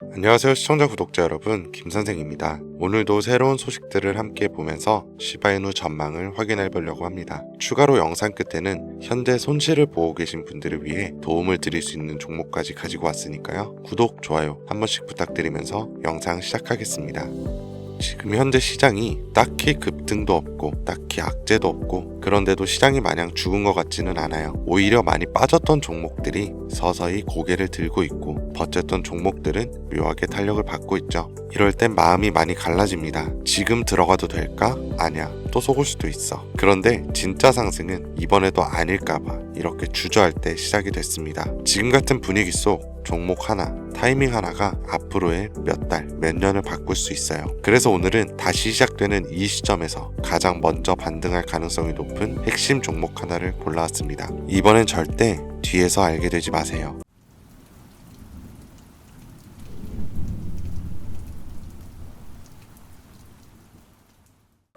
안녕하세요 시청자 구독자 여러분, 김선생입니다. 오늘도 새로운 소식들을 함께 보면서 시바이누 전망을 확인해 보려고 합니다. 추가로 영상 끝에는 현재 손실을 보고 계신 분들을 위해 도움을 드릴 수 있는 종목까지 가지고 왔으니까요. 구독, 좋아요 한 번씩 부탁드리면서 영상 시작하겠습니다. 지금 현재 시장이 딱히 급등도 없고 딱히 악재도 없고, 그런데도 시장이 마냥 죽은 것 같지는 않아요. 오히려 많이 빠졌던 종목들이 서서히 고개를 들고 있고, 버텼던 종목들은 묘하게 탄력을 받고 있죠. 이럴 땐 마음이 많이 갈라집니다. 지금 들어가도 될까? 아니야, 또 속을 수도 있어. 그런데 진짜 상승은 이번에도 아닐까봐 이렇게 주저할 때 시작이 됐습니다. 지금 같은 분위기 속 종목 하나, 타이밍 하나가 앞으로의 몇 달, 몇 년을 바꿀 수 있어요. 그래서 오늘은 다시 시작되는 이 시점에서 가장 먼저 반등할 가능성이 높은 핵심 종목 하나를 골라왔습니다. 이번엔 절대 뒤에서 알게 되지 마세요.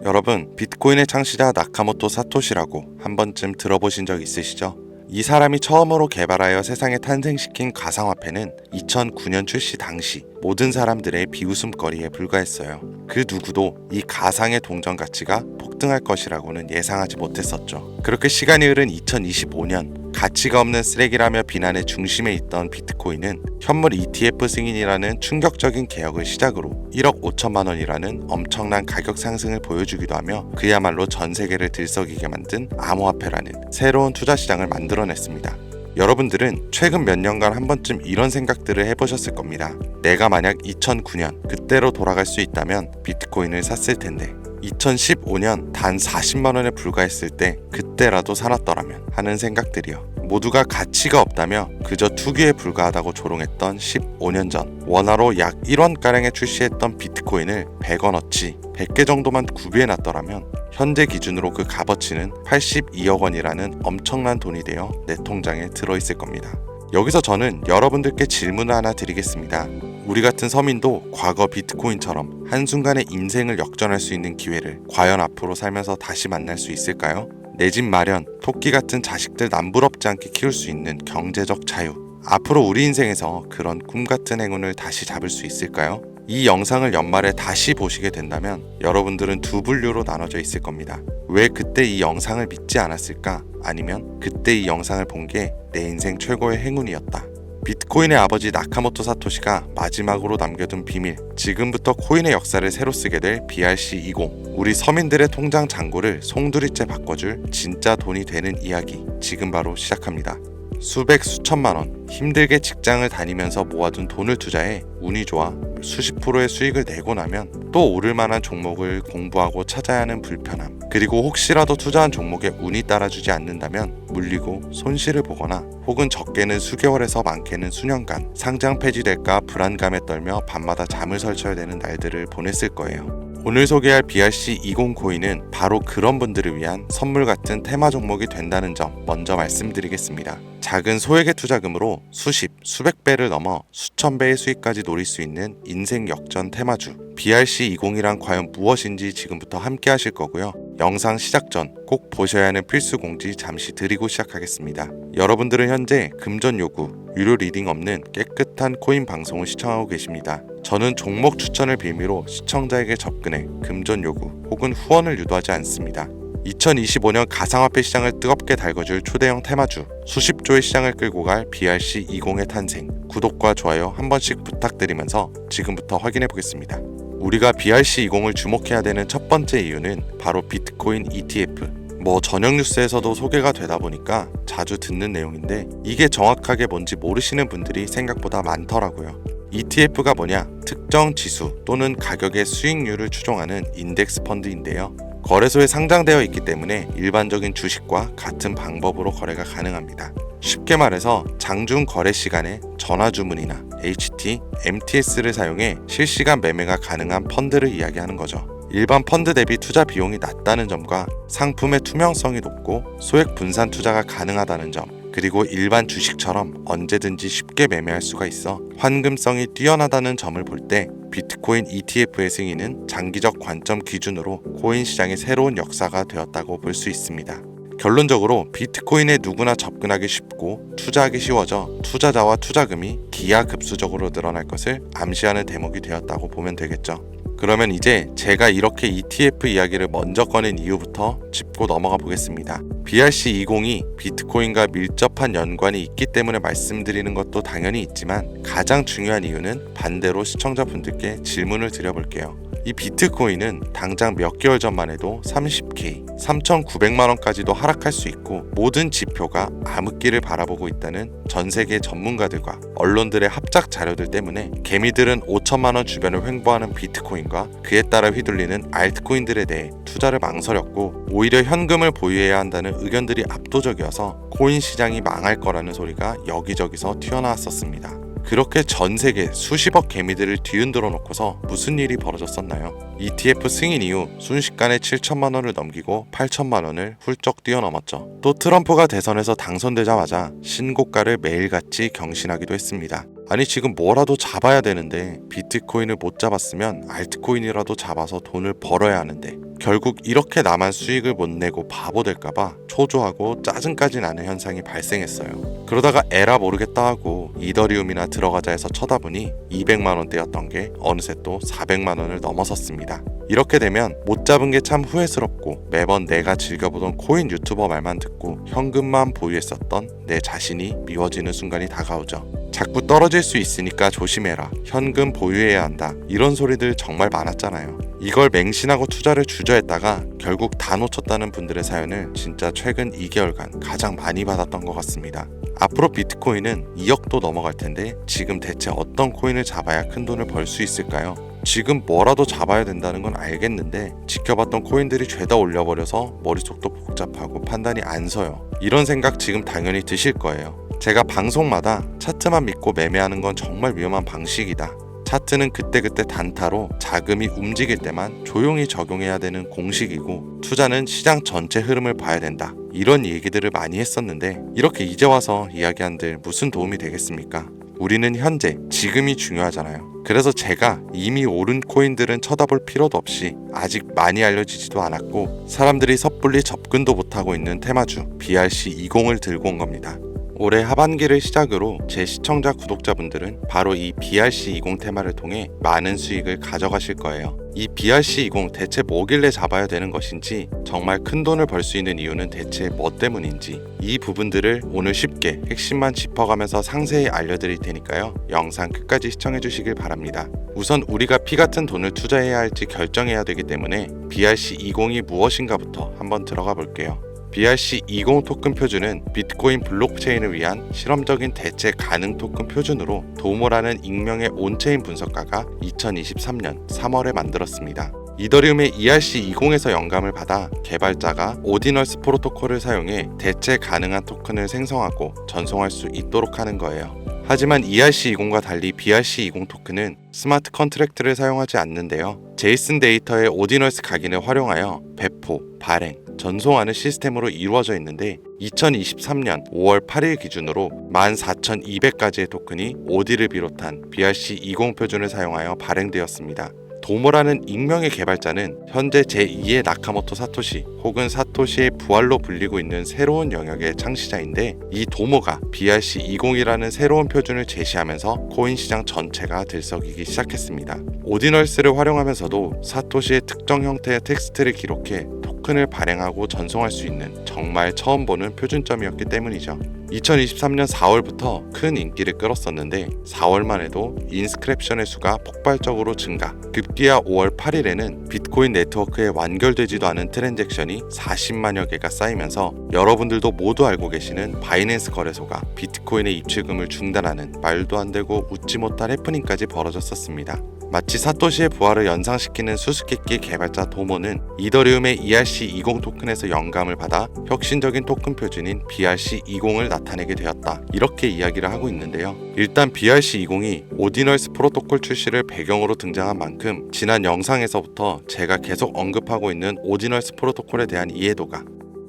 여러분, 비트코인의 창시자 나카모토 사토시라고 한 번쯤 들어보신 적 있으시죠? 이 사람이 처음으로 개발하여 세상에 탄생시킨 가상화폐는 2009년 출시 당시 모든 사람들의 비웃음거리에 불과했어요. 그 누구도 이 가상의 동전 가치가 폭등할 것이라고는 예상하지 못했었죠. 그렇게 시간이 흐른 2025년, 가치가 없는 쓰레기라며 비난의 중심에 있던 비트코인은 현물 ETF 승인이라는 충격적인 개혁을 시작으로 1억 5천만 원이라는 엄청난 가격 상승을 보여주기도 하며 그야말로 전 세계를 들썩이게 만든 암호화폐라는 새로운 투자 시장을 만들어냈습니다. 여러분들은 최근 몇 년간 한 번쯤 이런 생각들을 해보셨을 겁니다. 내가 만약 2009년 그때로 돌아갈 수 있다면 비트코인을 샀을 텐데, 2015년 단 40만 원에 불과했을 때 그때라도 사놨더라면 하는 생각들이요. 모두가 가치가 없다며 그저 투기에 불과하다고 조롱했던 15년 전, 원화로 약 1원가량에 출시했던 비트코인을 100원어치 100개 정도만 구비해놨더라면 현재 기준으로 그 값어치는 82억 원이라는 엄청난 돈이 되어 내 통장에 들어있을 겁니다. 여기서 저는 여러분들께 질문을 하나 드리겠습니다. 우리 같은 서민도 과거 비트코인처럼 한순간에 인생을 역전할 수 있는 기회를 과연 앞으로 살면서 다시 만날 수 있을까요? 내 집 마련, 토끼 같은 자식들 남부럽지 않게 키울 수 있는 경제적 자유, 앞으로 우리 인생에서 그런 꿈 같은 행운을 다시 잡을 수 있을까요? 이 영상을 연말에 다시 보시게 된다면 여러분들은 두 분류로 나눠져 있을 겁니다. 왜 그때 이 영상을 믿지 않았을까? 아니면 그때 이 영상을 본 게 내 인생 최고의 행운이었다. 비트코인의 아버지 나카모토 사토시가 마지막으로 남겨둔 비밀, 지금부터 코인의 역사를 새로 쓰게 될 BRC20, 우리 서민들의 통장 잔고를 송두리째 바꿔줄 진짜 돈이 되는 이야기, 지금 바로 시작합니다. 수백 수천만 원, 힘들게 직장을 다니면서 모아둔 돈을 투자해 운이 좋아 수십 프로의 수익을 내고 나면 또 오를 만한 종목을 공부하고 찾아야 하는 불편함, 그리고 혹시라도 투자한 종목에 운이 따라주지 않는다면 물리고 손실을 보거나 혹은 적게는 수개월에서 많게는 수년간 상장 폐지될까 불안감에 떨며 밤마다 잠을 설쳐야 되는 날들을 보냈을 거예요. 오늘 소개할 BRC20 코인은 바로 그런 분들을 위한 선물 같은 테마 종목이 된다는 점 먼저 말씀드리겠습니다. 작은 소액의 투자금으로 수십, 수백 배를 넘어 수천 배의 수익까지 노릴 수 있는 인생 역전 테마주 BRC20이란 과연 무엇인지 지금부터 함께 하실 거고요. 영상 시작 전 꼭 보셔야 하는 필수 공지 잠시 드리고 시작하겠습니다. 여러분들은 현재 금전 요구, 유료 리딩 없는 깨끗한 코인 방송을 시청하고 계십니다. 저는 종목 추천을 빌미로 시청자에게 접근해 금전 요구 혹은 후원을 유도하지 않습니다. 2025년 가상화폐 시장을 뜨겁게 달궈줄 초대형 테마주, 수십조의 시장을 끌고 갈 BRC20의 탄생, 구독과 좋아요 한 번씩 부탁드리면서 지금부터 확인해 보겠습니다. 우리가 BRC20을 주목해야 되는 첫 번째 이유는 바로 비트코인 ETF. 저녁 뉴스에서도 소개가 되다 보니까 자주 듣는 내용인데, 이게 정확하게 뭔지 모르시는 분들이 생각보다 많더라고요. ETF가 뭐냐? 특정 지수 또는 가격의 수익률을 추종하는 인덱스 펀드인데요. 거래소에 상장되어 있기 때문에 일반적인 주식과 같은 방법으로 거래가 가능합니다. 쉽게 말해서 장중 거래 시간에 전화 주문이나 HT, MTS를 사용해 실시간 매매가 가능한 펀드를 이야기하는 거죠. 일반 펀드 대비 투자 비용이 낮다는 점과 상품의 투명성이 높고 소액 분산 투자가 가능하다는 점, 그리고 일반 주식처럼 언제든지 쉽게 매매할 수가 있어 환금성이 뛰어나다는 점을 볼 때 비트코인 ETF의 승인은 장기적 관점 기준으로 코인 시장의 새로운 역사가 되었다고 볼 수 있습니다. 결론적으로 비트코인에 누구나 접근하기 쉽고 투자하기 쉬워져 투자자와 투자금이 기하급수적으로 늘어날 것을 암시하는 대목이 되었다고 보면 되겠죠. 그러면 이제 제가 이렇게 ETF 이야기를 먼저 꺼낸 이유부터 짚고 넘어가 보겠습니다. BRC20이 비트코인과 밀접한 연관이 있기 때문에 말씀드리는 것도 당연히 있지만 가장 중요한 이유는 반대로 시청자분들께 질문을 드려볼게요. 이 비트코인은 당장 몇 개월 전만 해도 30K, 3,900만 원까지도 하락할 수 있고 모든 지표가 암흑기를 바라보고 있다는 전 세계 전문가들과 언론들의 합작 자료들 때문에 개미들은 5천만 원 주변을 횡보하는 비트코인과 그에 따라 휘둘리는 알트코인들에 대해 투자를 망설였고 오히려 현금을 보유해야 한다는 의견들이 압도적이어서 코인 시장이 망할 거라는 소리가 여기저기서 튀어나왔었습니다. 그렇게 전 세계 수십억 개미들을 뒤흔들어 놓고서 무슨 일이 벌어졌었나요? ETF 승인 이후 순식간에 7천만 원을 넘기고 8천만 원을 훌쩍 뛰어넘었죠. 또 트럼프가 대선에서 당선되자마자 신고가를 매일같이 경신하기도 했습니다. 아니 지금 뭐라도 잡아야 되는데 비트코인을 못 잡았으면 알트코인이라도 잡아서 돈을 벌어야 하는데 결국 이렇게 나만 수익을 못 내고 바보 될까봐 초조하고 짜증까지 나는 현상이 발생했어요. 그러다가 에라 모르겠다 하고 이더리움이나 들어가자 해서 쳐다보니 200만 원대였던 게 어느새 또 400만 원을 넘어섰습니다. 이렇게 되면 못 잡은 게 참 후회스럽고 매번 내가 즐겨보던 코인 유튜버 말만 듣고 현금만 보유했었던 내 자신이 미워지는 순간이 다가오죠. 자꾸 떨어질 수 있으니까 조심해라. 현금 보유해야 한다. 이런 소리들 정말 많았잖아요. 이걸 맹신하고 투자를 주저했다가 결국 다 놓쳤다는 분들의 사연을 진짜 최근 2개월간 가장 많이 받았던 것 같습니다. 앞으로 비트코인은 2억도 넘어갈 텐데 지금 대체 어떤 코인을 잡아야 큰 돈을 벌 수 있을까요? 지금 뭐라도 잡아야 된다는 건 알겠는데 지켜봤던 코인들이 죄다 올려버려서 머릿속도 복잡하고 판단이 안 서요. 이런 생각 지금 당연히 드실 거예요. 제가 방송마다 차트만 믿고 매매하는 건 정말 위험한 방식이다. 차트는 그때그때 단타로 자금이 움직일 때만 조용히 적용해야 되는 공식이고 투자는 시장 전체 흐름을 봐야 된다. 이런 얘기들을 많이 했었는데 이렇게 이제 와서 이야기한들 무슨 도움이 되겠습니까? 우리는 현재, 지금이 중요하잖아요. 그래서 제가 이미 오른 코인들은 쳐다볼 필요도 없이 아직 많이 알려지지도 않았고 사람들이 섣불리 접근도 못하고 있는 테마주 BRC20을 들고 온 겁니다. 올해 하반기를 시작으로 제 시청자 구독자분들은 바로 이 BRC20 테마를 통해 많은 수익을 가져가실 거예요. 이 BRC20 대체 뭐길래 잡아야 되는 것인지, 정말 큰 돈을 벌 수 있는 이유는 대체 뭐 때문인지, 이 부분들을 오늘 쉽게 핵심만 짚어가면서 상세히 알려드릴 테니까요. 영상 끝까지 시청해 주시길 바랍니다. 우선 우리가 피 같은 돈을 투자해야 할지 결정해야 되기 때문에 BRC20이 무엇인가부터 한번 들어가 볼게요. BRC20 토큰 표준은 비트코인 블록체인을 위한 실험적인 대체 가능 토큰 표준으로 도모라는 익명의 온체인 분석가가 2023년 3월에 만들었습니다. 이더리움의 ERC20에서 영감을 받아 개발자가 오디널스 프로토콜을 사용해 대체 가능한 토큰을 생성하고 전송할 수 있도록 하는 거예요. 하지만 ERC20과 달리 BRC20 토큰은 스마트 컨트랙트를 사용하지 않는데요. 제이슨 데이터의 오디널스 각인을 활용하여 배포, 발행, 전송하는 시스템으로 이루어져 있는데 2023년 5월 8일 기준으로 14,200가지의 토큰이 오디를 비롯한 BRC20 표준을 사용하여 발행되었습니다. 도모라는 익명의 개발자는 현재 제2의 나카모토 사토시 혹은 사토시의 부활로 불리고 있는 새로운 영역의 창시자인데, 이 도모가 BRC20이라는 새로운 표준을 제시하면서 코인 시장 전체가 들썩이기 시작했습니다. 오디널스를 활용하면서도 사토시의 특정 형태의 텍스트를 기록해 토큰을 발행하고 전송할 수 있는 정말 처음 보는 표준점이었기 때문이죠. 2023년 4월부터 큰 인기를 끌었었는데 4월만 해도 인스크랩션의 수가 폭발적으로 증가, 급기야 5월 8일에는 비트코인 네트워크에 완결되지도 않은 트랜잭션이 40만여 개가 쌓이면서 여러분들도 모두 알고 계시는 바이낸스 거래소가 비트코인의 입출금을 중단하는 말도 안 되고 웃지 못할 해프닝까지 벌어졌었습니다. 마치 사토시의 부활을 연상시키는 수수께끼 개발자 도모는 이더리움의 ERC20 토큰에서 영감을 받아 혁신적인 토큰 표준인 BRC20을 나타내게 되었다, 이렇게 이야기를 하고 있는데요. 일단 BRC20이 오디널스 프로토콜 출시를 배경으로 등장한 만큼 지난 영상에서부터 제가 계속 언급하고 있는 오디널스 프로토콜에 대한 이해도가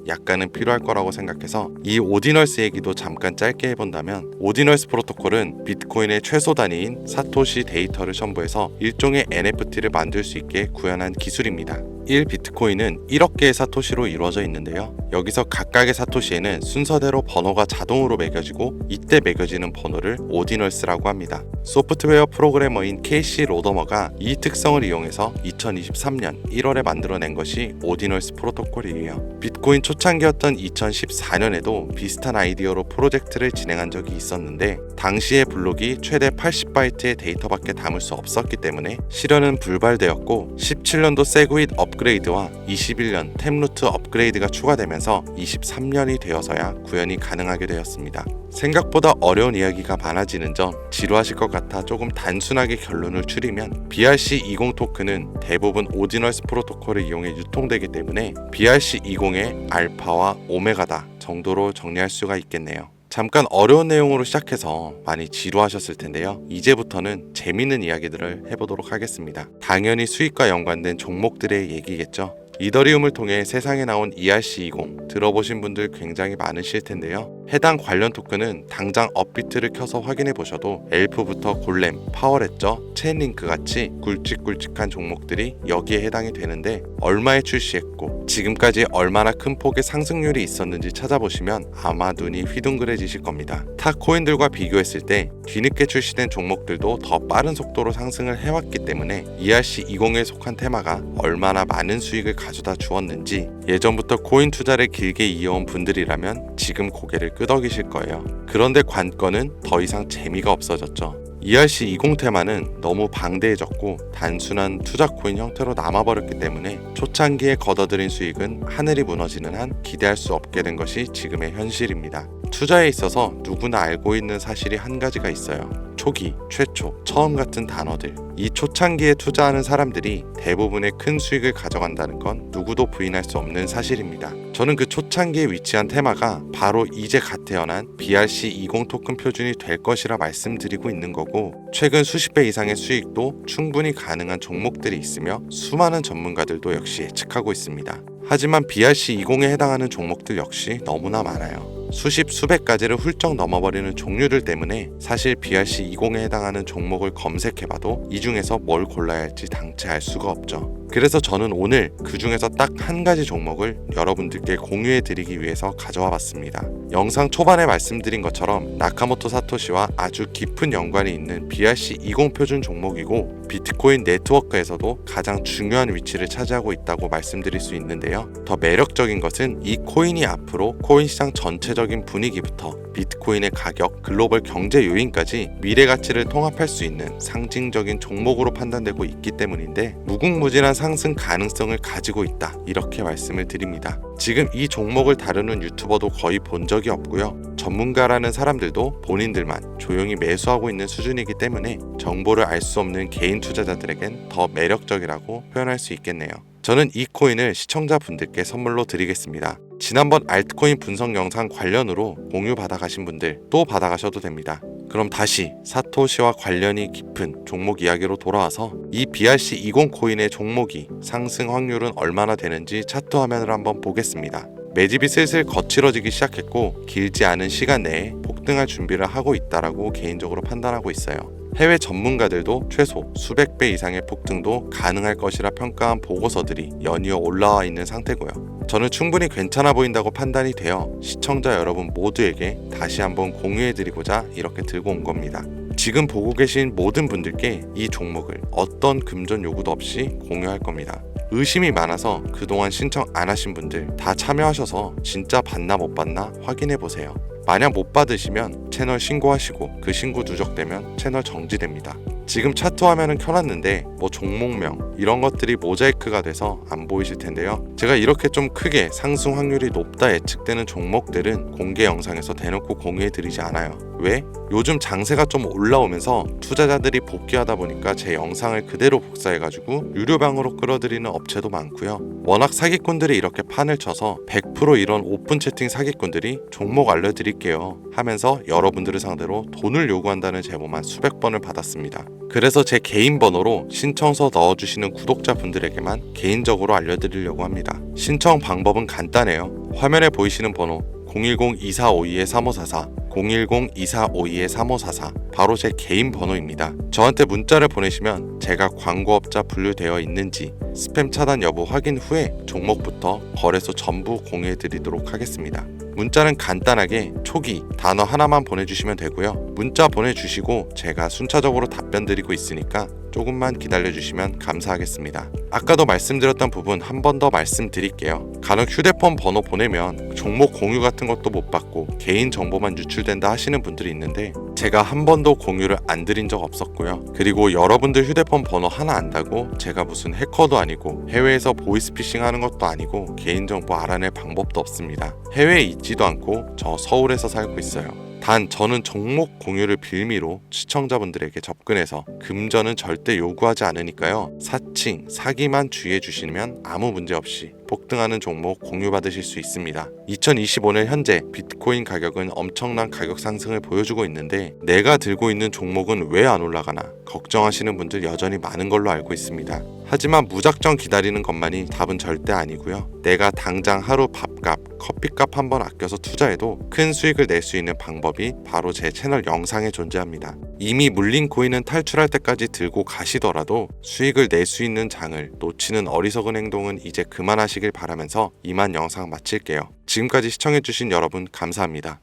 약간은 필요할 거라고 생각해서 이 오디널스 얘기도 잠깐 짧게 해본다면, 오디널스 프로토콜은 비트코인의 최소 단위인 사토시 데이터를 첨부해서 일종의 NFT를 만들 수 있게 구현한 기술입니다. 1 비트코인은 1억 개의 사토시로 이루어져 있는데요. 여기서 각각의 사토시에는 순서대로 번호가 자동으로 매겨지고 이때 매겨지는 번호를 오디널스라고 합니다. 소프트웨어 프로그래머인 케이시 로더머가 이 특성을 이용해서 2023년 1월에 만들어낸 것이 오디널스 프로토콜이에요. 비트코인 초창기였던 2014년에도 비슷한 아이디어로 프로젝트를 진행한 적이 있었는데 당시의 블록이 최대 80바이트의 데이터밖에 담을 수 없었기 때문에 실현은 불발되었고 17년도 세그윗 업그레이드와 21년 템루트 업그레이드가 추가되면서 23년이 되어서야 구현이 가능하게 되었습니다. 생각보다 어려운 이야기가 많아지는 점 지루하실 것 같아 조금 단순하게 결론을 추리면 BRC20 토큰은 대부분 오디널스 프로토콜을 이용해 유통되기 때문에 BRC20의 알파와 오메가다 정도로 정리할 수가 있겠네요. 잠깐 어려운 내용으로 시작해서 많이 지루하셨을 텐데요. 이제부터는 재밌는 이야기들을 해보도록 하겠습니다. 당연히 수익과 연관된 종목들의 얘기겠죠. 이더리움을 통해 세상에 나온 ERC20 들어보신 분들 굉장히 많으실 텐데요. 해당 관련 토큰은 당장 업비트를 켜서 확인해 보셔도 엘프부터 골렘, 파워레저, 체인링크 같이 굵직굵직한 종목들이 여기에 해당이 되는데 얼마에 출시했고 지금까지 얼마나 큰 폭의 상승률이 있었는지 찾아보시면 아마 눈이 휘둥그레지실 겁니다. 타 코인들과 비교했을 때 뒤늦게 출시된 종목들도 더 빠른 속도로 상승을 해왔기 때문에 ERC20에 속한 테마가 얼마나 많은 수익을 가져다 주었는지 예전부터 코인 투자를 길게 이어온 분들이라면 지금 고개를 끄덕이실 거예요. 그런데 관건은 더 이상 재미가 없어졌죠. ERC20 테마는 너무 방대해졌고 단순한 투자 코인 형태로 남아버렸기 때문에 초창기에 걷어들인 수익은 하늘이 무너지는 한 기대할 수 없게 된 것이 지금의 현실입니다. 투자에 있어서 누구나 알고 있는 사실이 한 가지가 있어요. 초기, 최초, 처음 같은 단어들. 이 초창기에 투자하는 사람들이 대부분의 큰 수익을 가져간다는 건 누구도 부인할 수 없는 사실입니다. 저는 그 초창기에 위치한 테마가 바로 이제 갓 태어난 BRC20 토큰 표준이 될 것이라 말씀드리고 있는 거고 최근 수십 배 이상의 수익도 충분히 가능한 종목들이 있으며 수많은 전문가들도 역시 예측하고 있습니다. 하지만 BRC20에 해당하는 종목들 역시 너무나 많아요. 수십 수백 가지를 훌쩍 넘어버리는 종류들 때문에 사실 BRC20에 해당하는 종목을 검색해봐도 이 중에서 뭘 골라야 할지 당최 알 수가 없죠. 그래서 저는 오늘 그 중에서 딱 한 가지 종목을 여러분들께 공유해드리기 위해서 가져와 봤습니다. 영상 초반에 말씀드린 것처럼 나카모토 사토시와 아주 깊은 연관이 있는 BRC20 표준 종목이고 비트코인 네트워크에서도 가장 중요한 위치를 차지하고 있다고 말씀드릴 수 있는데요. 더 매력적인 것은 이 코인이 앞으로 코인 시장 전체적인 분위기부터 비트코인의 가격, 글로벌 경제 요인까지 미래 가치를 통합할 수 있는 상징적인 종목으로 판단되고 있기 때문인데 무궁무진한 상승 가능성을 가지고 있다 이렇게 말씀을 드립니다. 지금 이 종목을 다루는 유튜버도 거의 본 적이 없고요. 전문가라는 사람들도 본인들만 조용히 매수하고 있는 수준이기 때문에 정보를 알 수 없는 개인 투자자들에겐 더 매력적이라고 표현할 수 있겠네요. 저는 이 코인을 시청자분들께 선물로 드리겠습니다. 지난번 알트코인 분석 영상 관련으로 공유 받아가신 분들 또 받아가셔도 됩니다. 그럼 다시 사토시와 관련이 깊은 종목 이야기로 돌아와서 이 BRC20 코인의 종목이 상승 확률은 얼마나 되는지 차트 화면을 한번 보겠습니다. 매집이 슬슬 거칠어지기 시작했고 길지 않은 시간 내에 폭등할 준비를 하고 있다라고 개인적으로 판단하고 있어요. 해외 전문가들도 최소 수백 배 이상의 폭등도 가능할 것이라 평가한 보고서들이 연이어 올라와 있는 상태고요. 저는 충분히 괜찮아 보인다고 판단이 되어 시청자 여러분 모두에게 다시 한번 공유해드리고자 이렇게 들고 온 겁니다. 지금 보고 계신 모든 분들께 이 종목을 어떤 금전 요구도 없이 공유할 겁니다. 의심이 많아서 그동안 신청 안 하신 분들 다 참여하셔서 진짜 받나 못 받나 확인해 보세요. 만약 못 받으시면 채널 신고하시고 그 신고 누적되면 채널 정지됩니다. 지금 차트 화면은 켜놨는데 뭐 종목명 이런 것들이 모자이크가 돼서 안 보이실 텐데요. 제가 이렇게 좀 크게 상승 확률이 높다 예측되는 종목들은 공개 영상에서 대놓고 공유해드리지 않아요. 왜? 요즘 장세가 좀 올라오면서 투자자들이 복귀하다 보니까 제 영상을 그대로 복사해가지고 유료방으로 끌어들이는 업체도 많고요. 워낙 사기꾼들이 이렇게 판을 쳐서 100% 이런 오픈 채팅 사기꾼들이 종목 알려드릴게요 하면서 여러분들을 상대로 돈을 요구한다는 제보만 수백 번을 받았습니다. 그래서 제 개인 번호로 신청서 넣어주시는 구독자분들에게만 개인적으로 알려드리려고 합니다. 신청 방법은 간단해요. 화면에 보이시는 번호 010-2452-3544, 010-2452-3544 바로 제 개인 번호입니다. 저한테 문자를 보내시면 제가 광고업자 분류되어 있는지 스팸 차단 여부 확인 후에 종목부터 거래소 전부 공유해드리도록 하겠습니다. 문자는 간단하게 초기 단어 하나만 보내주시면 되고요. 문자 보내주시고 제가 순차적으로 답변 드리고 있으니까 조금만 기다려주시면 감사하겠습니다. 아까도 말씀드렸던 부분 한 번 더 말씀드릴게요. 간혹 휴대폰 번호 보내면 종목 공유 같은 것도 못 받고 개인 정보만 유출된다 하시는 분들이 있는데 제가 한 번도 공유를 안 드린 적 없었고요. 그리고 여러분들 휴대폰 번호 하나 안다고 제가 무슨 해커도 아니고 해외에서 보이스피싱 하는 것도 아니고 개인정보 알아낼 방법도 없습니다. 해외에 있지도 않고 저 서울에서 살고 있어요. 단 저는 종목 공유를 빌미로 시청자분들에게 접근해서 금전은 절대 요구하지 않으니까요. 사칭, 사기만 주의해 주시면 아무 문제 없이 폭등하는 종목 공유받으실 수 있습니다. 2025년 현재 비트코인 가격은 엄청난 가격 상승을 보여주고 있는데 내가 들고 있는 종목은 왜 안 올라가나 걱정하시는 분들 여전히 많은 걸로 알고 있습니다. 하지만 무작정 기다리는 것만이 답은 절대 아니고요. 내가 당장 하루 밥값, 커피값 한번 아껴서 투자해도 큰 수익을 낼 수 있는 방법이 바로 제 채널 영상에 존재합니다. 이미 물린 코인은 탈출할 때까지 들고 가시더라도 수익을 낼 수 있는 장을 놓치는 어리석은 행동은 이제 그만하시길 바라면서 이만 영상 마칠게요. 지금까지 시청해주신 여러분 감사합니다.